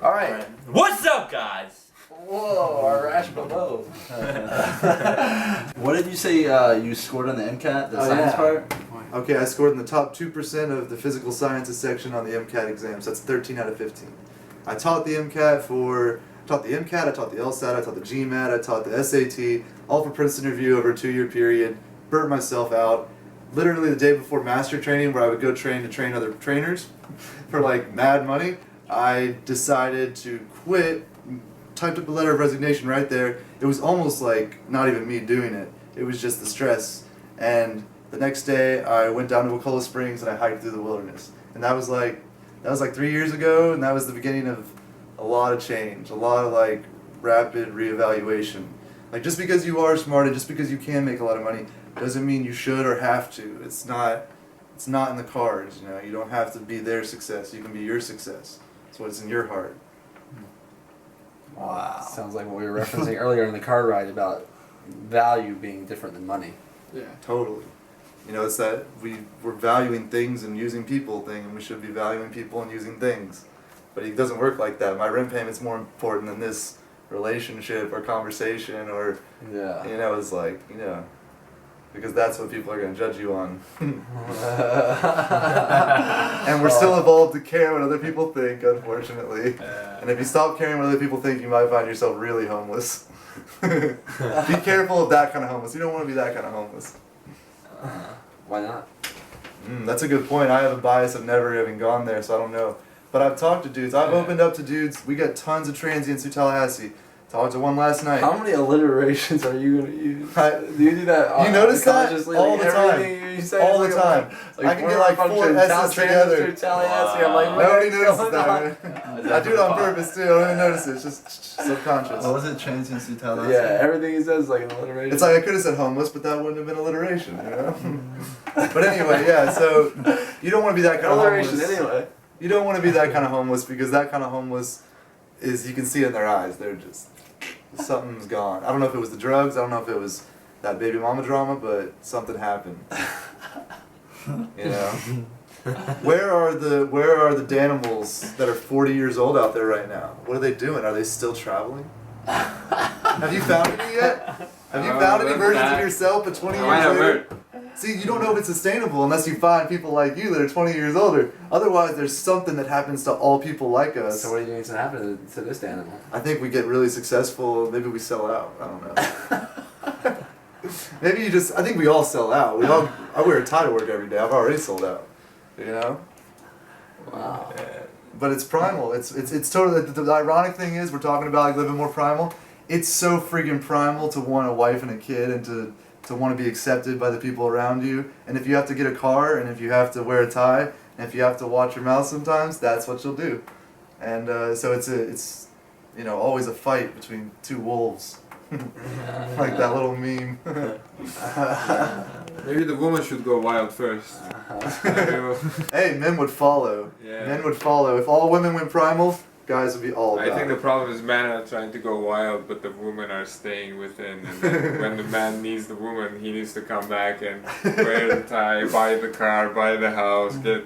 Alright. What's up, guys? Whoa, our rash below. What did you say you scored on the MCAT, the science part? Okay, I scored in the top 2% of the physical sciences section on the MCAT exams. That's 13 out of 15. I taught the MCAT, I taught the LSAT, I taught the GMAT, I taught the SAT, all for Princeton Review over a 2-year period. Burnt myself out. Literally the day before master training, where I would go train other trainers for like mad money, I decided to quit. Typed up a letter of resignation right there. It was almost like not even me doing it. It was just the stress. And the next day I went down to Wakulla Springs and I hiked through the wilderness. And that was like 3 years ago, and that was the beginning of a lot of change, a lot of like rapid reevaluation. Like just because you are smart and just because you can make a lot of money doesn't mean you should or have to. It's not in the cards, you know. You don't have to be their success. You can be your success. It's what's in your heart. Wow. Sounds like what we were referencing earlier in the car ride about value being different than money. Yeah, totally. You know, it's that we're valuing things and using people thing, and we should be valuing people and using things. But it doesn't work like that. My rent payment's more important than this relationship or conversation or, you know, it's like, you know, because that's what people are going to judge you on. And we're still evolved to care what other people think, unfortunately. And if you stop caring what other people think, you might find yourself really homeless. Be careful of that kind of homeless. You don't want to be that kind of homeless. Why not? That's a good point. I have a bias of never having gone there, so I don't know. But I've talked to dudes. I've opened up to dudes. We got tons of transients through Tallahassee. Talked to one last night. How many alliterations are you going to use? Do you do that? You notice that? All the time. You say all the time. Like I can get like 4 S's together. Through Tallahassee. I'm like, nobody notices that, man. I do it on purpose too. I don't even notice it. It's just subconscious. What was it? Transients through Tallahassee? Yeah, everything he says is like an alliteration. It's like I could have said homeless, but that wouldn't have been alliteration, you know? But anyway, yeah, so you don't want to be that kind of homeless. Alliteration anyway. You don't want to be that kind of homeless because that kind of homeless is, you can see it in their eyes. They're just, something's gone. I don't know if it was the drugs. I don't know if it was that baby mama drama, but something happened. You know? Where are the Danimals that are 40 years old out there right now? What are they doing? Are they still traveling? Have you found any yet? Have you found any versions of yourself at 20 years later? See, you don't know if it's sustainable unless you find people like you that are 20 years older. Otherwise, there's something that happens to all people like us. So what do you think is going to happen to this animal? I think we get really successful. Maybe we sell out. I don't know. Maybe I think we all sell out. I wear a tie to work every day. I've already sold out. You know? Wow. But it's primal. It's totally, the ironic thing is, we're talking about like living more primal. It's so freaking primal to want a wife and a kid and to want to be accepted by the people around you. And if you have to get a car, and if you have to wear a tie, and if you have to watch your mouth sometimes, that's what you'll do. And so it's you know, always a fight between two wolves. Like that little meme. Maybe the woman should go wild first. Hey, men would follow. Yeah. Men would follow. If all women went primal, guys would be all about I think it. the problem is men are trying to go wild, but the women are staying within. And then when the man needs the woman, he needs to come back and wear the tie, buy the car, buy the house, get.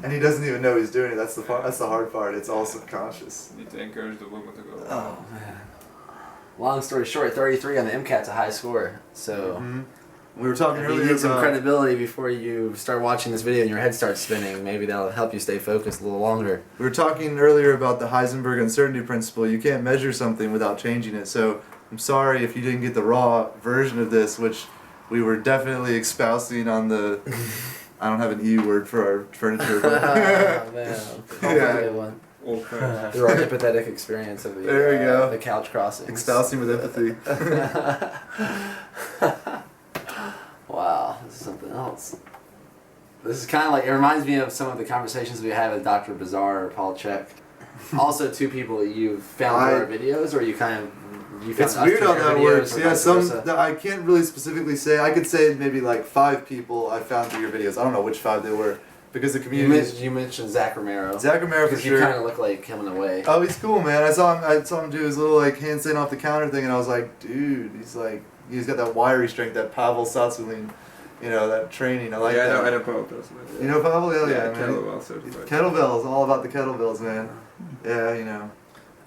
And he doesn't even know he's doing it. That's the hard part. It's all subconscious. You need to encourage the woman to go wild. Oh man. Long story short, 33 on the MCAT's a high score. So we were talking if earlier you need some about credibility before you start watching this video and your head starts spinning, maybe that'll help you stay focused a little longer. We were talking earlier about the Heisenberg uncertainty principle. You can't measure something without changing it. So I'm sorry if you didn't get the raw version of this, which we were definitely espousing on the. I don't have an E word for our furniture. But Oh man, Yeah. one. Okay. Through our empathetic experience of the There you go. the couch crossing. Espousing with empathy. Wow, this is something else. This is kind of like, it reminds me of some of the conversations we had with Dr. Bizarre or Paul Chek. Also, two people that you found through our videos, or you found It's us weird through how your that videos, works. or Yeah, vice some versa? that I can't really specifically say. I could say maybe like 5 people I found through your videos. I don't know which 5 they were because the community. You mentioned Zach Romero. Zach Romero for Because sure. you kind of look like him in a way. Oh, he's cool, man. I saw him do his little like handstand off the counter thing, and I was like, dude, he's got that wiry strength, that Pavel Tsatsouline, you know, that training. I like that. Yeah, I know Pavel does. You know Pavel? Hell yeah, man. kettlebell certified. Kettlebells, all about the kettlebells, man. Yeah, you know.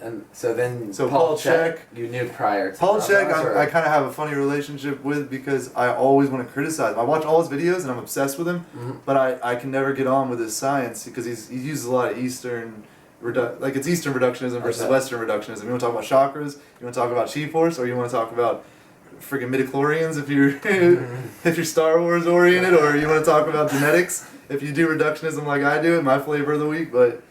And so then So Paul Paul Chek, Chek- you knew prior to Paul Chek, RawBrahs, or- I kind of have a funny relationship with because I always want to criticize him. I watch all his videos and I'm obsessed with him, but I can never get on with his science because he uses a lot of Eastern, it's Eastern reductionism versus Western reductionism. You want to talk about chakras, you want to talk about chi force, or you want to talk about friggin' midichlorians if you're if you're Star Wars oriented, or you want to talk about genetics if you do reductionism like I do in my flavor of the week. But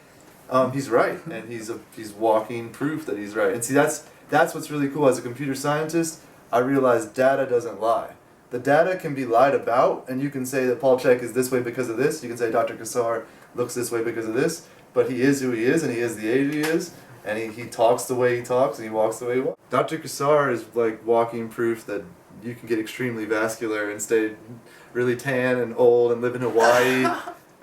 he's right, and he's walking proof that he's right. And see, that's what's really cool. As a computer scientist, I realized data doesn't lie. The data can be lied about, and you can say that Paul Chek is this way because of this. You can say Dr. Cassar looks this way because of this. But he is who he is, and he is the age he is, and he talks the way he talks, and he walks the way he walks. Dr. Cassar is like walking proof that you can get extremely vascular and stay really tan and old and live in Hawaii.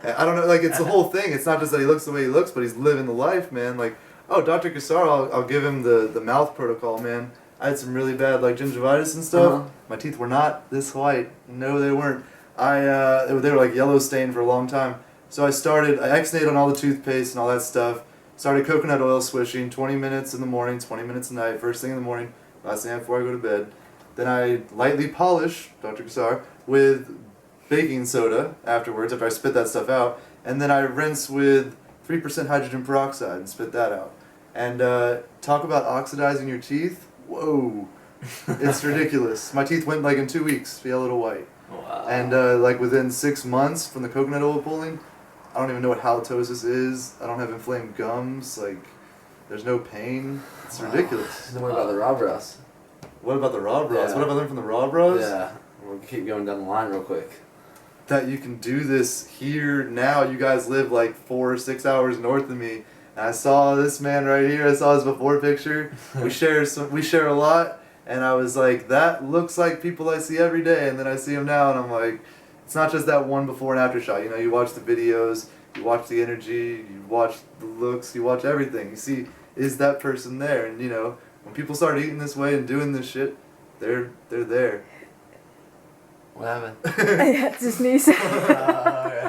I don't know, like, it's the whole thing. It's not just that he looks the way he looks, but he's living the life, man. Like, oh, Dr. Cassar, I'll give him the mouth protocol, man. I had some really bad, like, gingivitis and stuff. My teeth were not this white. No, they weren't. They were like yellow stained for a long time. So I X-nayed on all the toothpaste and all that stuff. Started coconut oil swishing, 20 minutes in the morning, 20 minutes at night, first thing in the morning, last thing before I go to bed. Then I lightly polish, Dr. Cassar, with baking soda afterwards, after I spit that stuff out. And then I rinse with 3% hydrogen peroxide and spit that out. And talk about oxidizing your teeth. Whoa. It's ridiculous. My teeth went like in 2 weeks, yellow to white. Wow. And like within 6 months from the coconut oil pulling, I don't even know what halitosis is. I don't have inflamed gums. Like, there's no pain. It's ridiculous. Then what about the RawBrahs? What about the RawBrahs? Yeah. What have I learned from the RawBrahs? Yeah. We'll keep going down the line real quick. That you can do this here now. You guys live like 4 or 6 hours north of me. And I saw this man right here. I saw his before picture. We share a lot. And I was like, that looks like people I see every day. And then I see him now, and I'm like, it's not just that one before and after shot. You know, you watch the videos, you watch the energy, you watch the looks, you watch everything. You see, is that person there? And you know, when people start eating this way and doing this shit, they're there. What happened? I had to sneeze. Okay. I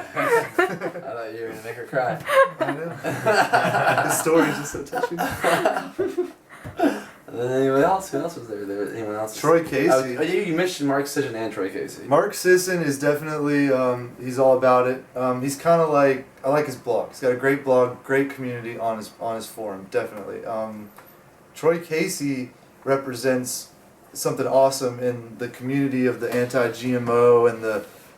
thought you were gonna make her cry. I know. This story is just so touching. And then anyone else? Who else was there? Anyone else? Troy Casey. Oh, you mentioned Mark Sisson and Troy Casey. Mark Sisson is definitely, he's all about it. He's kind of like, I like his blog. He's got a great blog, great community on his forum, definitely. Troy Casey represents something awesome in the community of the anti-GMO and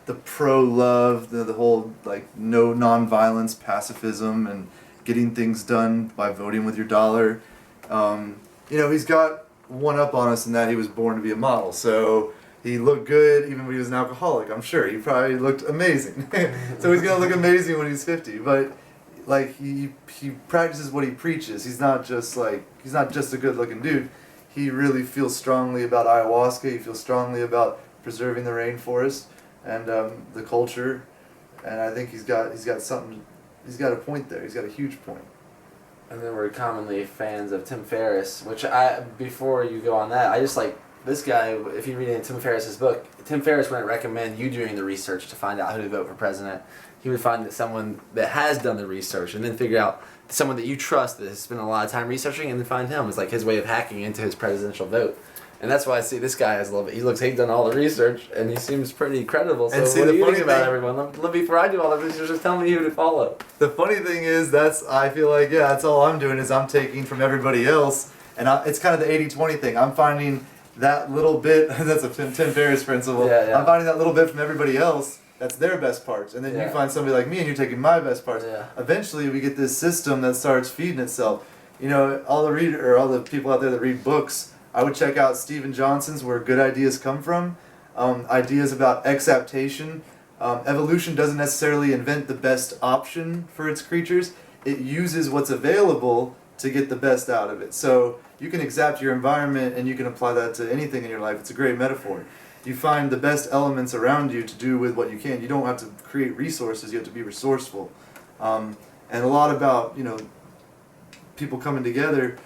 the pro-love, the whole like no non-violence pacifism and getting things done by voting with your dollar. You know, he's got one up on us in that he was born to be a model. So he looked good even when he was an alcoholic, I'm sure. He probably looked amazing. So he's going to look amazing when he's 50. But like he practices what he preaches. He's not just a good-looking dude. He really feels strongly about ayahuasca. He feels strongly about preserving the rainforest and the culture. And I think he's got a point there. He's got a huge point. And then we're commonly fans of Tim Ferriss, which before you go on that, I just like this guy. If you read Tim Ferriss's book, Tim Ferriss wouldn't recommend you doing the research to find out who to vote for president. He would find someone that has done the research and then figure out someone that you trust that has spent a lot of time researching and then find him. It's like his way of hacking into his presidential vote. And that's why I see this guy as a little bit. He's done all the research and he seems pretty credible. So And see, what the do you funny think about thing- everyone? Before I do all the research, just tell me who to follow. The funny thing is, I feel like, yeah, that's all I'm doing is I'm taking from everybody else, and it's kind of the 80-20 thing. I'm finding that little bit, that's a Tim Ferriss principle, Yeah. I'm finding that little bit from everybody else, that's their best parts, and then you find somebody like me and you're taking my best parts. Yeah. Eventually we get this system that starts feeding itself. You know, all the people out there that read books, I would check out Stephen Johnson's Where Good Ideas Come From, ideas about exaptation. Evolution doesn't necessarily invent the best option for its creatures. It uses what's available to get the best out of it. So you can exapt your environment and you can apply that to anything in your life. It's a great metaphor. You find the best elements around you to do with what you can. You don't have to create resources, you have to be resourceful. And a lot about, you know, people coming together.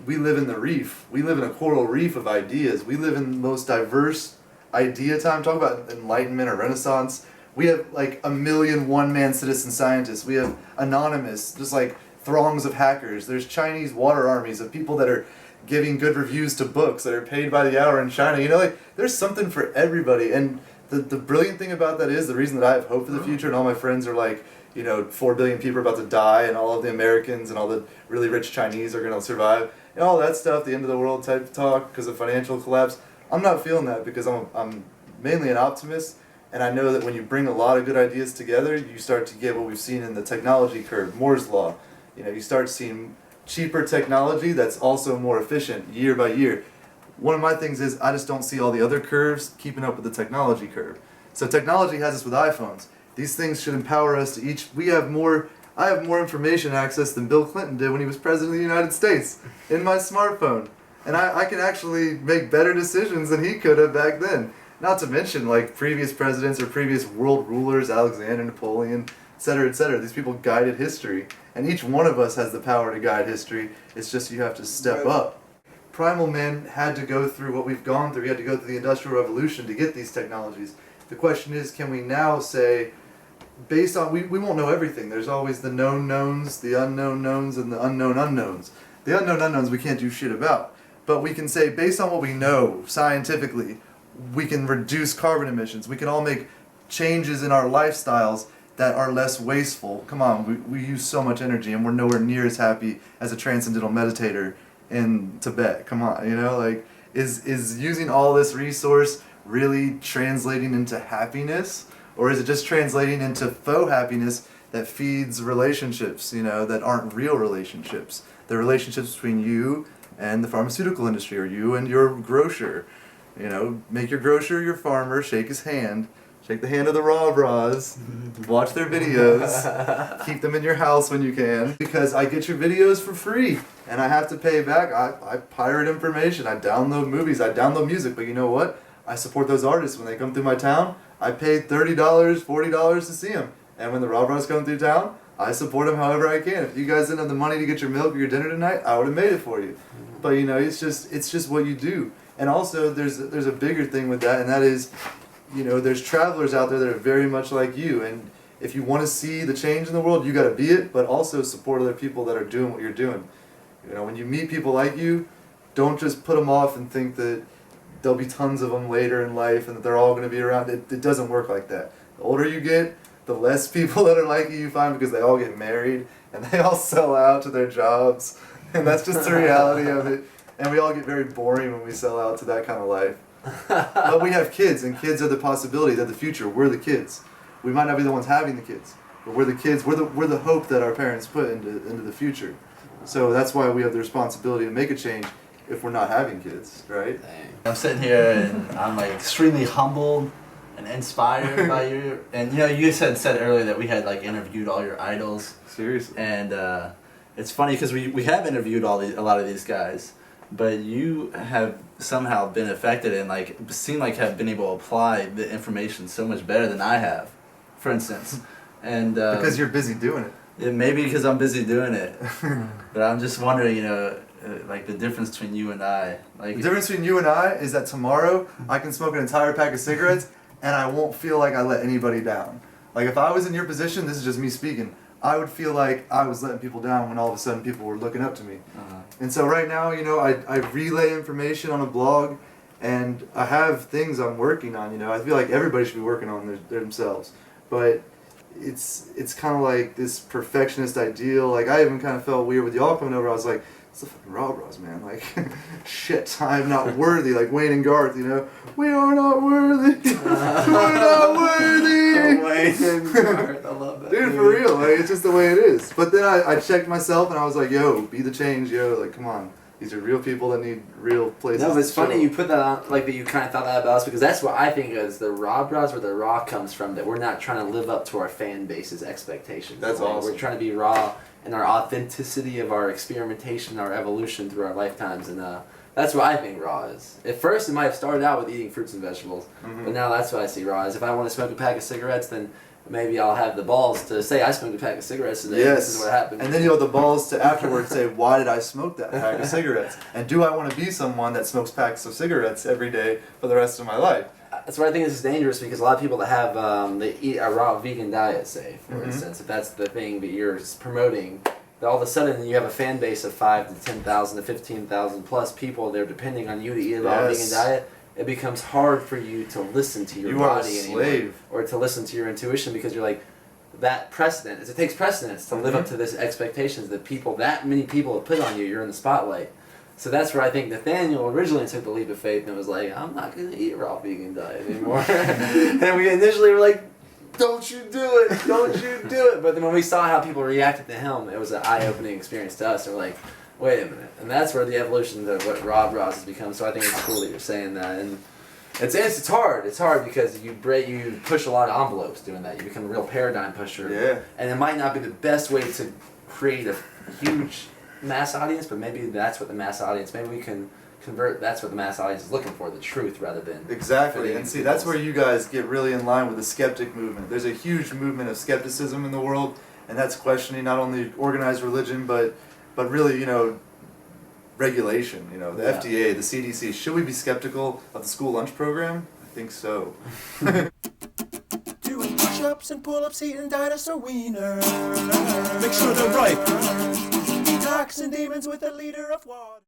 We live in the reef. We live in a coral reef of ideas. We live in the most diverse idea time. Talk about enlightenment or renaissance. We have like 1 million one-man citizen scientists. We have anonymous, just like throngs of hackers. There's Chinese water armies of people that are giving good reviews to books that are paid by the hour in China. You know, like, there's something for everybody. And the brilliant thing about that is, the reason that I have hope for the future, and all my friends are like, you know, 4 billion people are about to die, and all of the Americans and all the really rich Chinese are going to survive, and all that stuff, the end of the world type talk because of financial collapse. I'm not feeling that, because I'm mainly an optimist, and I know that when you bring a lot of good ideas together, you start to get what we've seen in the technology curve, Moore's Law. You know, you start seeing cheaper technology that's also more efficient year by year. One of my things is I just don't see all the other curves keeping up with the technology curve. So technology has us with iPhones. These things should empower us to each. I have more information access than Bill Clinton did when he was president of the United States in my smartphone. And I can actually make better decisions than he could have back then. Not to mention, like, previous presidents or previous world rulers, Alexander, Napoleon, etc., etc. These people guided history. And each one of us has the power to guide history. It's just you have to step up. Primal man had to go through what we've gone through. He had to go through the Industrial Revolution to get these technologies. The question is, can we now say, based on, we won't know everything. There's always the known knowns, the unknown knowns, and the unknown unknowns. The unknown unknowns we can't do shit about. But we can say, based on what we know scientifically, we can reduce carbon emissions. We can all make changes in our lifestyles that are less wasteful. Come on, we use so much energy, and we're nowhere near as happy as a transcendental meditator in Tibet. Come on, you know, like, is using all this resource really translating into happiness? Or is it just translating into faux happiness that feeds relationships, you know, that aren't real relationships? The relationships between you and the pharmaceutical industry, or you and your grocer. You know, make your grocer your farmer, shake his hand, shake the hand of the RawBrahs, watch their videos, keep them in your house when you can, because I get your videos for free, and I have to pay back. I pirate information, I download movies, I download music, but you know what? I support those artists. When they come through my town, I pay $30, $40 to see them. And when the RawBrahs come through town, I support them however I can. If you guys didn't have the money to get your milk or your dinner tonight, I would have made it for you. But you know, it's just what you do. And also, there's a bigger thing with that, and that is, you know, there's travelers out there that are very much like you. And if you want to see the change in the world, you got to be it, but also support other people that are doing what you're doing. You know, when you meet people like you, don't just put them off and think that there'll be tons of them later in life and that they're all going to be around. It doesn't work like that. The older you get, the less people that are like you find, because they all get married and they all sell out to their jobs. And that's just the reality of it. And we all get very boring when we sell out to that kind of life. But we have kids, and kids are the possibility. They're the future. We're the kids. We might not be the ones having the kids, but we're the kids. We're the hope that our parents put into the future. So that's why we have the responsibility to make a change if we're not having kids, right? I'm sitting here and I'm like extremely humbled and inspired by you. And you know, you said earlier that we had like interviewed all your idols. Seriously. And it's funny because we have interviewed a lot of these guys, but you have somehow been affected and like seem like have been able to apply the information so much better than I have, for instance. And because you're busy doing it. Yeah, maybe because I'm busy doing it. But I'm just wondering, you know, like the difference between you and I. Like the difference between you and I is that tomorrow I can smoke an entire pack of cigarettes and I won't feel like I let anybody down. Like if I was in your position, this is just me speaking, I would feel like I was letting people down when all of a sudden people were looking up to me. And so right now, you know, I relay information on a blog, and I have things I'm working on. You know, I feel like everybody should be working on themselves, but it's kind of like this perfectionist ideal. Like I even kind of felt weird with y'all coming over. I was like, it's the fucking RawBrahs, man. Like, shit, I'm not worthy. Like Wayne and Garth, you know, we are not worthy. We're not worthy. Wayne and Garth, I love that. Dude, for real, like it's just the way it is. But then I checked myself and I was like, yo, be the change, yo. Like, come on. These are real people that need real places. No, but it's to funny show. you put that on, like that you kind of thought that about us, because that's what I think is the RawBrahs, where the raw comes from, that we're not trying to live up to our fan base's expectations. That's awesome. We're trying to be raw in our authenticity of our experimentation, our evolution through our lifetimes, and that's what I think raw is. At first it might have started out with eating fruits and vegetables, but now that's what I see raw is. If I want to smoke a pack of cigarettes, then maybe I'll have the balls to say I smoked a pack of cigarettes today. Yes. This is what happened. And then you'll have the balls to afterwards say, why did I smoke that pack of cigarettes? And do I want to be someone that smokes packs of cigarettes every day for the rest of my life? That's why I think this is dangerous, because a lot of people that have they eat a raw vegan diet, say, for instance, if that's the thing that you're promoting, all of a sudden you have a fan base of 5 to 10,000 to 15,000 plus people. They're depending on you to eat a raw vegan diet. It becomes hard for you to listen to your body anymore, or to listen to your intuition, because you're like, that precedent. It takes precedence to live up to this expectations that many people have put on you. You're in the spotlight. So that's where I think Nathaniel originally took the leap of faith and was like, I'm not going to eat a raw vegan diet anymore. And we initially were like, don't you do it, don't you do it. But then when we saw how people reacted to him, it was an eye-opening experience to us. And we're like, wait a minute. And that's where the evolution of what RawBrahs has become. So I think it's cool that you're saying that. And it's hard. It's hard because you push a lot of envelopes doing that. You become a real paradigm pusher. Yeah. And it might not be the best way to create a huge mass audience, but maybe that's what the mass audience, maybe we can convert, that's what the mass audience is looking for, the truth rather than... Exactly, and see, that's where you guys get really in line with the skeptic movement. There's a huge movement of skepticism in the world, and that's questioning not only organized religion, but really, you know, regulation, you know, the FDA, the CDC. Should we be skeptical of the school lunch program? I think so. Doing push-ups and pull-ups, eating dinosaur wiener. Make sure they're right. Detoxing demons with a liter of water.